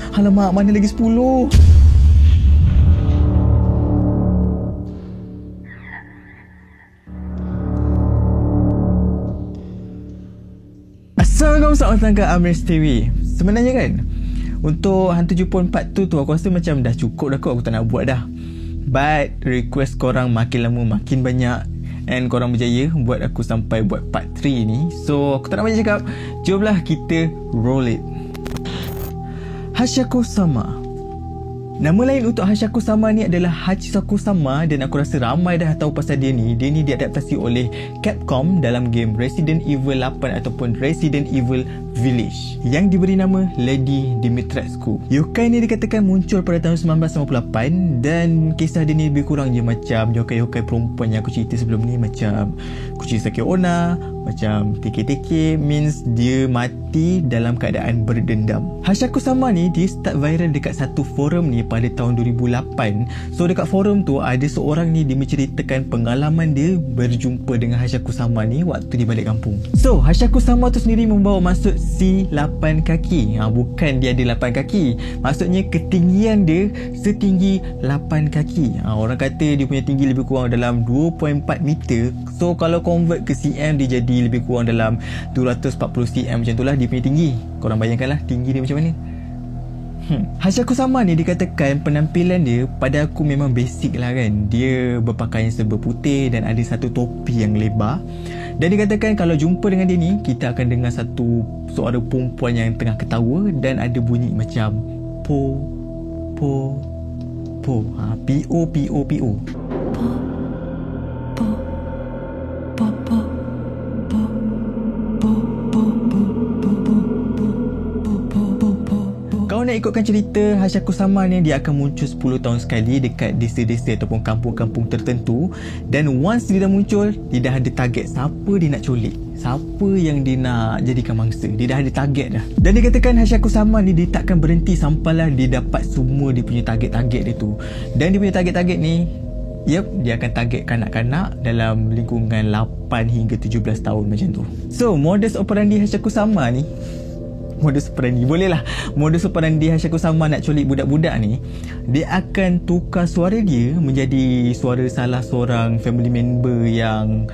Alamak, mana lagi 10? Assalamualaikum, selamat datang ke Amriz TV. Sebenarnya kan, untuk Hantu Jepun Part 2 tu aku rasa macam dah cukup dah kot, aku tak nak buat dah. But request korang makin lama makin banyak, and korang berjaya buat aku sampai buat Part 3 ni. So aku tak nak banyak cakap, jomlah kita roll it. Hashako Sama. Nama lain untuk Hashako Sama ni adalah Hachisako Sama, dan aku rasa ramai dah tahu pasal dia ni. Dia ni diadaptasi oleh Capcom dalam game Resident Evil 8 ataupun Resident Evil Village yang diberi nama Lady Dimitrescu. Yokai ni dikatakan muncul pada tahun 1998, dan kisah dia ni lebih kurang je macam yokai-yokai perempuan yang aku cerita sebelum ni, macam Kuchisake Onna, macam TK-TK, means dia mati dalam keadaan berdendam. Hashako Sama ni dia start viral dekat satu forum ni pada tahun 2008. So dekat forum tu ada seorang ni dia menceritakan pengalaman dia berjumpa dengan Hashako Sama ni waktu dia balik kampung. So Hashako Sama tu sendiri membawa maksud si 8 kaki. Bukan dia ada 8 kaki, maksudnya ketinggian dia setinggi 8 kaki. Orang kata dia punya tinggi lebih kurang dalam 2.4 meter. So kalau convert ke cm dia jadi lebih kurang dalam 240 cm, macam itulah dia punya tinggi. Korang bayangkanlah tinggi dia macam mana. Hashako Sama ni dikatakan penampilan dia pada aku memang basic lah kan. Dia berpakaian serba putih dan ada satu topi yang lebar. Dan dikatakan kalau jumpa dengan dia ni, kita akan dengar satu suara perempuan yang tengah ketawa dan ada bunyi macam po po po. P-O P-O P-O. Kalau nak ikutkan cerita Hashako Sama ni, dia akan muncul 10 tahun sekali dekat desa-desa ataupun kampung-kampung tertentu. Dan once dia dah muncul, dia dah ada target siapa dia nak culik, siapa yang dia nak jadikan mangsa. Dia dah ada target dah. Dan dikatakan Hashako Sama ni dia takkan berhenti sampailah dia dapat semua dia punya target-target dia tu. Dan dia punya target-target ni, dia akan target kanak-kanak dalam lingkungan 8 hingga 17 tahun macam tu. So modus operandi Hashako Sama ni, modus operandi Hashako Sama nak culik budak-budak ni, dia akan tukar suara dia menjadi suara salah seorang family member yang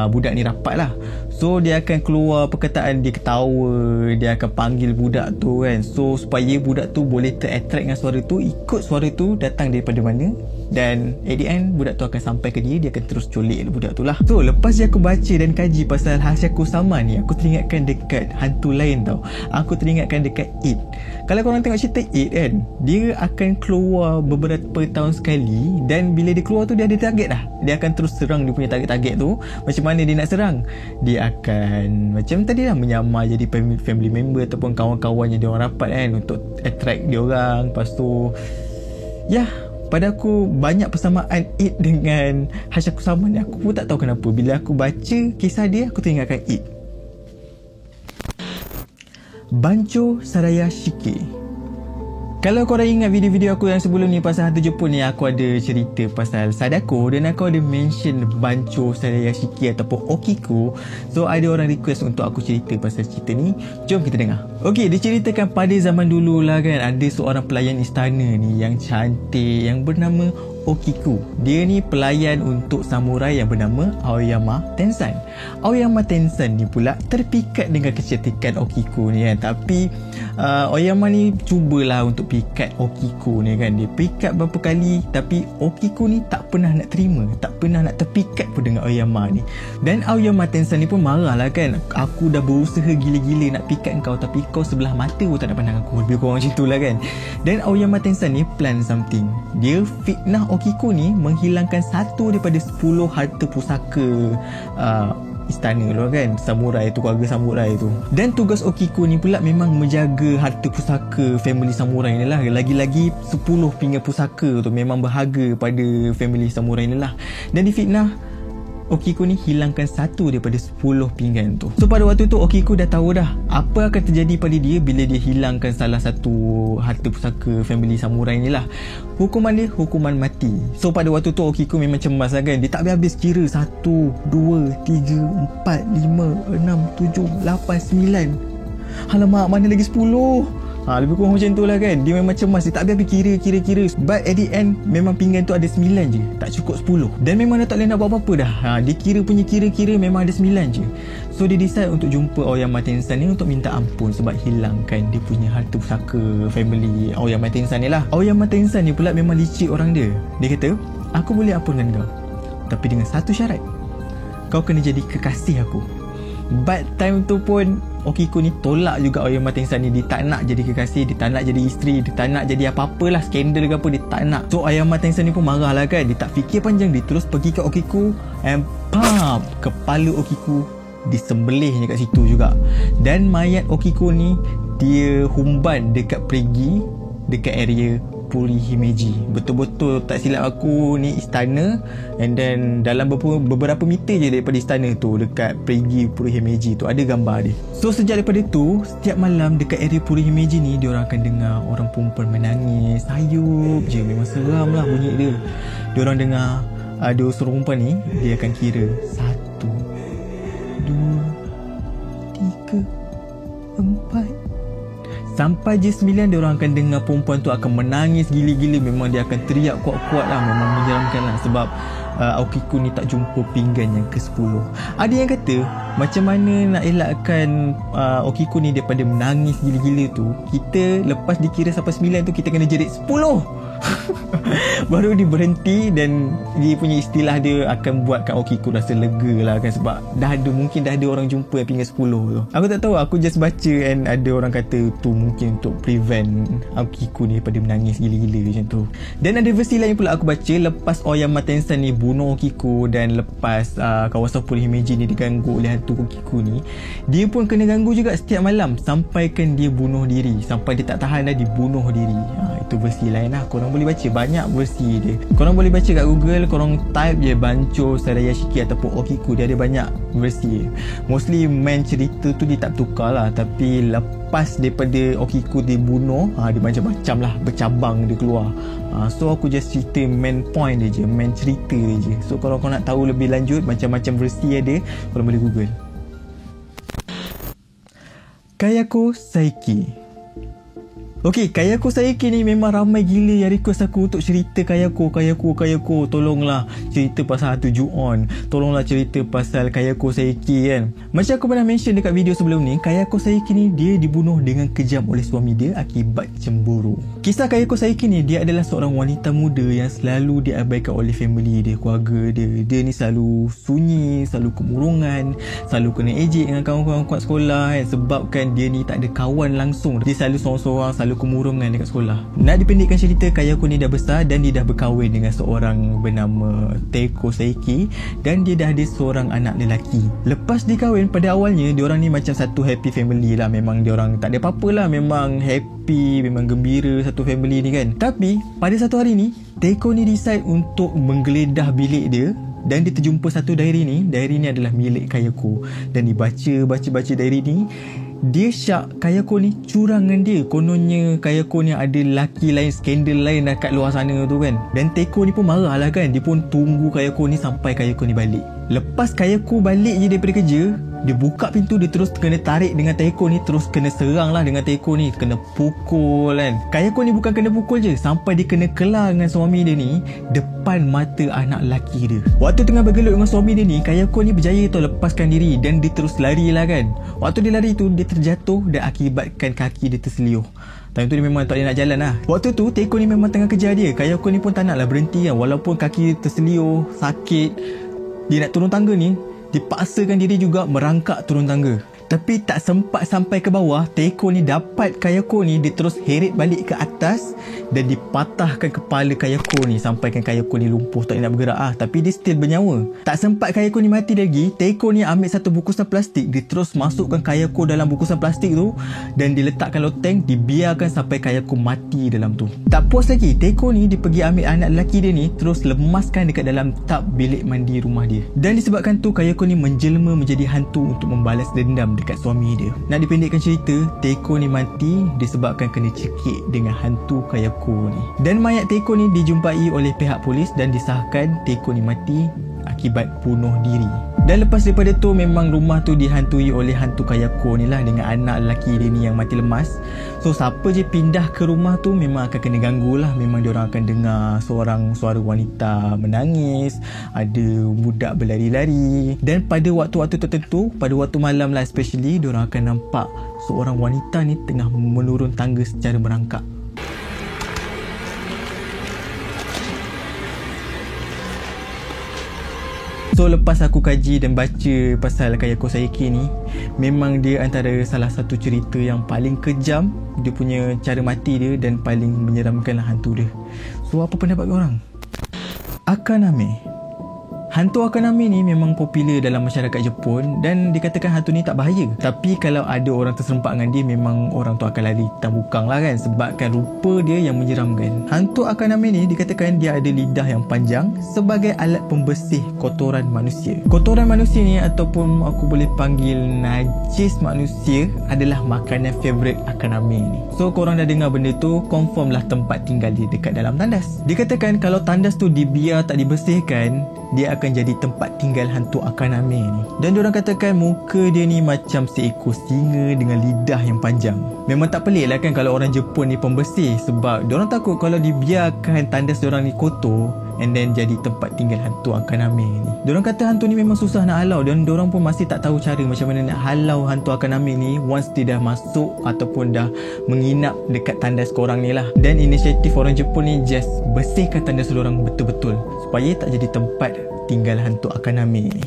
budak ni rapat lah. So dia akan keluar perkataan, dia ketawa, dia akan panggil budak tu kan. So supaya budak tu boleh ter-attract dengan suara tu, ikut suara tu datang daripada mana, dan at the end budak tu akan sampai ke dia akan terus culik budak tu lah. So lepas je aku baca dan kaji pasal Hashako Sama ni, aku teringatkan dekat hantu lain tau. Aku teringatkan dekat It. Kalau korang tengok cerita It kan, dia akan keluar beberapa tahun sekali, dan bila dia keluar tu dia ada target dah. Dia akan terus serang dia punya target-target tu. Macam mana dia nak serang? Dia akan macam tadi lah, menyamar jadi family member ataupun kawan-kawan yang dia orang rapat kan, untuk attract dia orang. Lepas tu pada aku banyak persamaan It dengan Hashako Sama ni. Aku pun tak tahu kenapa, bila aku baca kisah dia, aku teringatkan It. Bancho Saraya Shiki. Kalau korang ingat video-video aku yang sebelum ni pasal hantu Jepun ni, aku ada cerita pasal Sadako, dan aku ada mention Bancho Saraya Shiki ataupun Okiku. So ada orang request untuk aku cerita pasal cerita ni. Jom kita dengar. Okey, diceritakan pada zaman dulu lah kan, ada seorang pelayan istana ni yang cantik yang bernama Okiku. Dia ni pelayan untuk samurai yang bernama Aoyama Tenzan. Aoyama Tenzan ni pula terpikat dengan kecantikan Okiku ni kan. Tapi Aoyama ni cubalah untuk pikat Okiku ni kan. Dia pikat berapa kali, tapi Okiku ni tak pernah nak terima, tak pernah nak terpikat pun dengan Aoyama ni. Dan Aoyama Tenzan ni pun marah lah kan. Aku dah berusaha gila-gila nak pikat kau, tapi kau sebelah mata pun tak nak pandang aku. Lebih kurang macam tu lah kan. Dan Aoyama Tenzan ni plan something. Dia fitnah Okiku ni menghilangkan satu daripada 10 harta pusaka istana tu kan, samurai tu, keluarga samurai tu. Dan tugas Okiku ni pula memang menjaga harta pusaka family samurai ni lah. Lagi-lagi 10 pinggan pusaka tu memang berharga pada family samurai ni lah. Dan difitnah Okiku ni hilangkan satu daripada 10 pinggan tu. So pada waktu tu Okiku dah tahu dah apa akan terjadi pada dia bila dia hilangkan salah satu harta pusaka family samurai ni lah. Hukuman dia hukuman mati. So pada waktu tu Okiku memang cemas lah kan. Dia tak habis kira 1, 2, 3, 4, 5, 6, 7, 8, 9. Alamak, mana lagi 10? Lebih kurang macam tu lah kan. Dia memang cemas, dia tak habis kira. But at the end memang pinggan tu ada 9 je, tak cukup 10. Dan memang dah tak boleh nak buat apa-apa dah. Dia kira memang ada 9 je. So dia decide untuk jumpa Ouyang Mata Insan ni untuk minta ampun sebab hilangkan dia punya harta pusaka family Ouyang Mata Insan ni lah. Ouyang Mata Insan ni pula memang licik orang dia. Dia kata, aku boleh ampunkan kau, tapi dengan satu syarat, kau kena jadi kekasih aku. But time tu pun Okiko ni tolak juga Ouyang Mata Insan ni. Dia tak nak jadi kekasih, dia tak nak jadi isteri, dia tak nak jadi apa-apalah, skandal ke apa, dia tak nak. So Ouyang Mata Insan ni pun marah lah kan. Dia tak fikir panjang, dia terus pergi ke Okiko and pam, kepala Okiko disembelihnya kat situ juga. Dan mayat Okiko ni dia humban dekat perigi, dekat area Puri Himeji. Betul-betul tak silap aku ni istana, and then dalam beberapa meter je daripada istana tu, dekat perigi Puri Himeji tu ada gambar dia. So sejak daripada tu, setiap malam dekat area Puri Himeji ni, diorang akan dengar orang perempuan menangis sayup je. Memang seram lah bunyi dia. Diorang dengar ada seorang perempuan ni, dia akan kira 1, 2, 3, 4 sampai je 9. Diorang akan dengar perempuan tu akan menangis gila-gila. Memang dia akan teriak kuat-kuat lah. Memang menyeramkan lah. Sebab Okiko ni tak jumpa pinggan yang ke-10. Ada yang kata macam mana nak elakkan Okiko ni daripada menangis gila-gila tu, kita lepas dikira sampai 9 tu, kita kena jerit 10 baru dia berhenti. Dan dia punya istilah dia akan buatkan Okiko rasa lega lah kan. Sebab mungkin dah ada orang jumpa pinggan 10 tu. Aku tak tahu, aku just baca and ada orang kata tu mungkin untuk prevent Okiko ni daripada menangis gila-gila macam tu. Dan ada versi lain pula aku baca, lepas Ouyang Mata Insan ni bunuh Okiko dan lepas kawasan Puri Himeji ni diganggu oleh hantu Okiko ni, dia pun kena ganggu juga setiap malam sampaikan dia bunuh diri. Sampai dia tak tahan dah, dia bunuh diri. Itu versi lain lah. Korang boleh baca, banyak versi dia. Korang boleh baca kat Google, korang type je Bancho Sarayashiki ataupun Okiko, dia ada banyak versi. Mostly main cerita tu dia tak tukar lah, tapi lepas daripada Okiko dibunuh, dia macam-macam lah, bercabang dia keluar. So aku just cerita main point dia je, main cerita dia je. So kalau kau nak tahu lebih lanjut, macam-macam versi ada, korang boleh Google. Kayako Saiki. Okey, Kayako Saiki ni memang ramai gila yang request aku untuk cerita Kayako. Tolonglah cerita pasal hantu Ju-on. Tolonglah cerita pasal Kayako Saiki kan. Macam aku pernah mention dekat video sebelum ni, Kayako Saiki ni dia dibunuh dengan kejam oleh suami dia akibat cemburu. Kisah Kayako Saiki ni, dia adalah seorang wanita muda yang selalu diabaikan oleh family dia, keluarga dia. Dia ni selalu sunyi, selalu kemurungan, selalu kena ejek dengan kawan-kawan kuat sekolah kan. Sebabkan dia ni tak ada kawan langsung. Dia selalu seorang-seorang, selalu kemurungan dekat sekolah. Nak dipendekkan cerita, Kayako ni dah besar dan dia dah berkahwin dengan seorang bernama Teiko Saiki, dan dia dah ada seorang anak lelaki. Lepas dia kahwin, pada awalnya diorang ni macam satu happy family lah. Memang diorang tak ada apa-apa lah, memang happy, memang gembira satu family ni kan. Tapi pada satu hari ni, Teiko ni decide untuk menggeledah bilik dia, dan dia terjumpa satu diary ni. Diary ni adalah milik Kayako, dan dibaca diary ni, dia syak Kayako ni curang dengan dia. Kononnya Kayako ni ada lelaki lain, skandal lain kat luar sana tu kan. Dan Teiko ni pun marah lah kan. Dia pun tunggu Kayako ni sampai Kayako ni balik. Lepas Kayako balik je daripada kerja, dia buka pintu, dia terus kena tarik dengan Teiko ni, terus kena serang lah dengan Teiko ni, kena pukul kan. Kayako ni bukan kena pukul je, sampai dia kena kelar dengan suami dia ni depan mata anak lelaki dia. Waktu tengah bergelut dengan suami dia ni, Kayako ni berjaya tau lepaskan diri, dan dia terus lari lah kan. Waktu dia lari tu, dia terjatuh dan akibatkan kaki dia terseliuh. Time tu dia memang tak boleh nak jalan lah. Waktu tu Teiko ni memang tengah kejar dia. Kayako ni pun tak nak lah berhenti kan. Walaupun kaki dia terseliuh, sakit, dia nak turun tangga ni, dipaksakan diri juga merangkak turun tangga. Tapi tak sempat sampai ke bawah, Teiko ni dapat Kayako ni, dia terus heret balik ke atas dan dipatahkan kepala Kayako ni sampaikan Kayako ni lumpuh, tak boleh nak bergerak tapi dia still bernyawa. Tak sempat Kayako ni mati lagi, Teiko ni ambil satu bungkusan plastik, dia terus masukkan Kayako dalam bungkusan plastik tu dan diletakkan loteng, dibiarkan sampai Kayako mati dalam tu. Tak puas lagi, Teiko ni dia pergi ambil anak lelaki dia ni, terus lemaskan dekat dalam tub bilik mandi rumah dia. Dan disebabkan tu, Kayako ni menjelma menjadi hantu untuk membalas dendam dekat suami dia. Nak dipendekkan cerita, Teiko ni mati disebabkan kena cekik dengan hantu Kayako ni. Dan mayat Teiko ni dijumpai oleh pihak polis dan disahkan Teiko ni mati akibat bunuh diri. Dan lepas daripada tu memang rumah tu dihantui oleh hantu Kayako ni lah, dengan anak lelaki dia ni yang mati lemas. So siapa je pindah ke rumah tu memang akan kena ganggu lah. Memang diorang akan dengar seorang suara wanita menangis, ada budak berlari-lari. Dan pada waktu-waktu tertentu, pada waktu malam lah especially, diorang akan nampak seorang wanita ni tengah menurun tangga secara merangkak. So lepas aku kaji dan baca pasal Kayako Sayuki ni, memang dia antara salah satu cerita yang paling kejam. Dia punya cara mati dia dan paling menyeramkan lah hantu dia. So apa pendapat korang? Akaname. Hantu Akaname ni memang popular dalam masyarakat Jepun dan dikatakan hantu ni tak bahaya. Tapi kalau ada orang terserempak dengan dia, memang orang tu akan lari tambukang lah kan, sebabkan rupa dia yang menyeramkan. Hantu Akaname ni dikatakan dia ada lidah yang panjang sebagai alat pembersih kotoran manusia. Kotoran manusia ni, ataupun aku boleh panggil najis manusia, adalah makanan favourite Akaname ni. So korang dah dengar benda tu, confirm lah tempat tinggal dia dekat dalam tandas. Dikatakan kalau tandas tu dibiar tak dibersihkan, dia akan jadi tempat tinggal hantu Akaname ni. Dan diorang katakan muka dia ni macam seekor singa dengan lidah yang panjang. Memang tak pelik lah kan kalau orang Jepun ni pembersih, sebab diorang takut kalau dibiarkan tandas diorang ni kotor and then jadi tempat tinggal hantu Akaname ni. Diorang kata hantu ni memang susah nak halau, dan diorang pun masih tak tahu cara macam mana nak halau hantu Akaname ni once dia dah masuk ataupun dah menginap dekat tandas korang ni lah. Dan inisiatif orang Jepun ni just bersihkan tandas diorang betul-betul supaya tak jadi tempat tinggal hantu Akaname ni.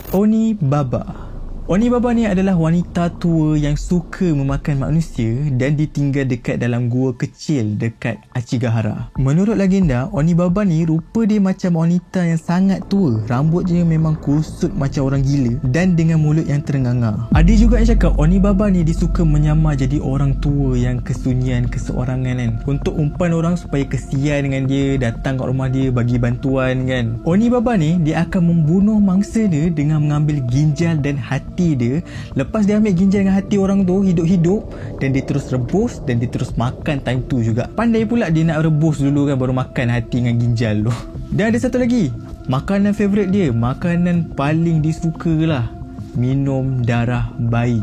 Oni Baba. Oni Baba ni adalah wanita tua yang suka memakan manusia dan ditinggal dekat dalam gua kecil dekat Achigahara. Menurut legenda, Oni Baba ni rupa dia macam wanita yang sangat tua. Rambut dia memang kusut macam orang gila dan dengan mulut yang terenganga. Ada juga yang cakap Oni Baba ni dia suka menyamar jadi orang tua yang kesunyian, keseorangan kan, untuk umpan orang supaya kesian dengan dia, datang kat rumah dia bagi bantuan kan. Oni Baba ni dia akan membunuh mangsa dia dengan mengambil ginjal dan hati dia. Lepas dia ambil ginjal dengan hati orang tu hidup-hidup, dan dia terus rebus dan dia terus makan time tu juga. Pandai pula dia nak rebus dulu kan, baru makan hati dengan ginjal tu. Dan ada satu lagi, makanan favourite dia, makanan paling disuka lah, minum darah bayi.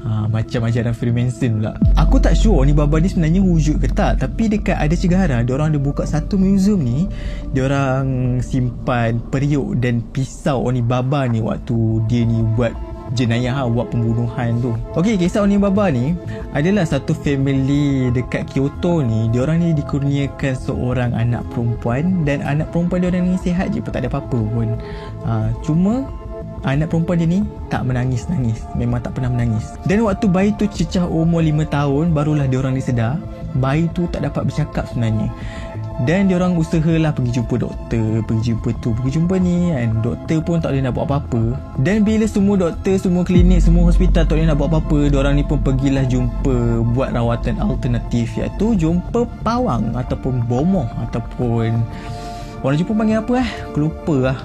Macam ajaran Freemason pula. Aku tak sure Oni Baba ni sebenarnya wujud ke tak, tapi dekat Achigahara diorang ada buka satu museum ni. Diorang simpan periuk dan pisau Oni Baba ni waktu dia ni buat jenayah, buat pembunuhan tu. Okey, kisah Oni Baba ni adalah satu family dekat Kyoto ni. Diorang ni dikurniakan seorang anak perempuan, dan anak perempuan diorang ni sihat je pun, tak ada apa-apa pun. Cuma anak perempuan dia ni tak menangis-nangis, memang tak pernah menangis. Dan waktu bayi tu cecah umur 5 tahun, barulah diorang ni sedar bayi tu tak dapat bercakap sebenarnya. Dan diorang usahalah pergi jumpa doktor, pergi jumpa tu, pergi jumpa ni kan. Doktor pun tak boleh nak buat apa-apa. Dan bila semua doktor, semua klinik, semua hospital tak boleh nak buat apa-apa, diorang ni pun pergilah jumpa buat rawatan alternatif, iaitu jumpa pawang ataupun bomoh, ataupun orang Jepun panggil apa aku lupa lah.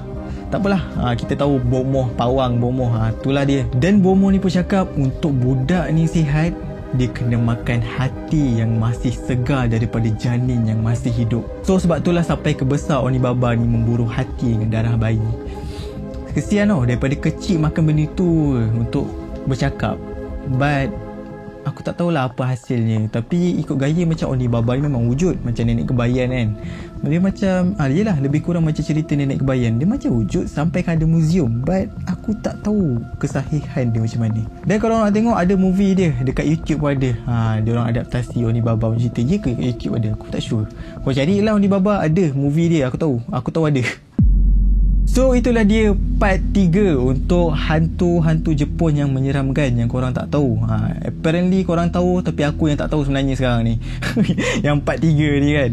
Tak apalah, kita tahu bomoh, pawang, bomoh, itulah dia. Dan bomoh ni pun cakap untuk budak ni sihat, dia kena makan hati yang masih segar daripada janin yang masih hidup. So sebab itulah sampai ke besar Oni Baba ni memburu hati dengan darah bayi. Kesian tau, daripada kecil makan benda tu untuk bercakap. But aku tak tahulah apa hasilnya. Tapi ikut gaya macam Oni Baba ni memang wujud macam nenek kebayan kan. Dia macam yelah, lebih kurang macam cerita nenek kebayan. Dia macam wujud sampai kan ada museum, but aku tak tahu kesahihan dia macam mana. Dan kalau nak tengok, ada movie dia dekat YouTube pun ada. Dia orang adaptasi Oni Baba cerita. Ya ke YouTube ada? Aku tak sure. Kau carilah Oni Baba, ada movie dia. Aku tahu ada. So itulah dia part 3 untuk hantu-hantu Jepun yang menyeramkan yang korang tak tahu. Apparently korang tahu, tapi aku yang tak tahu sebenarnya sekarang ni. Yang part 3 ni kan.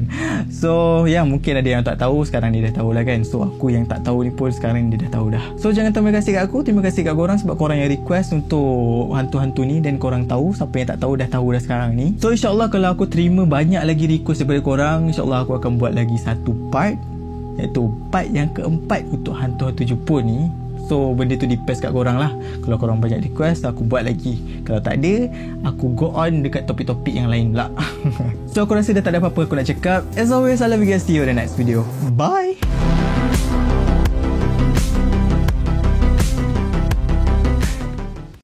So mungkin ada yang tak tahu, sekarang dia dah tahu lah kan. So aku yang tak tahu ni pun sekarang dia dah tahu dah. So jangan terima kasih kat aku, terima kasih kat korang sebab korang yang request untuk hantu-hantu ni, dan korang tahu. Siapa yang tak tahu dah sekarang ni. So insyaAllah kalau aku terima banyak lagi request daripada korang, insyaAllah aku akan buat lagi satu part, iaitu part yang keempat untuk hantu-hantu Jepun ni. So benda tu depends kat korang lah. Kalau korang banyak request, aku buat lagi. Kalau tak ada, aku go on dekat topik-topik yang lain pula. So aku rasa dah tak ada apa-apa aku nak cakap. As always, I love you guys. See you in the next video. Bye.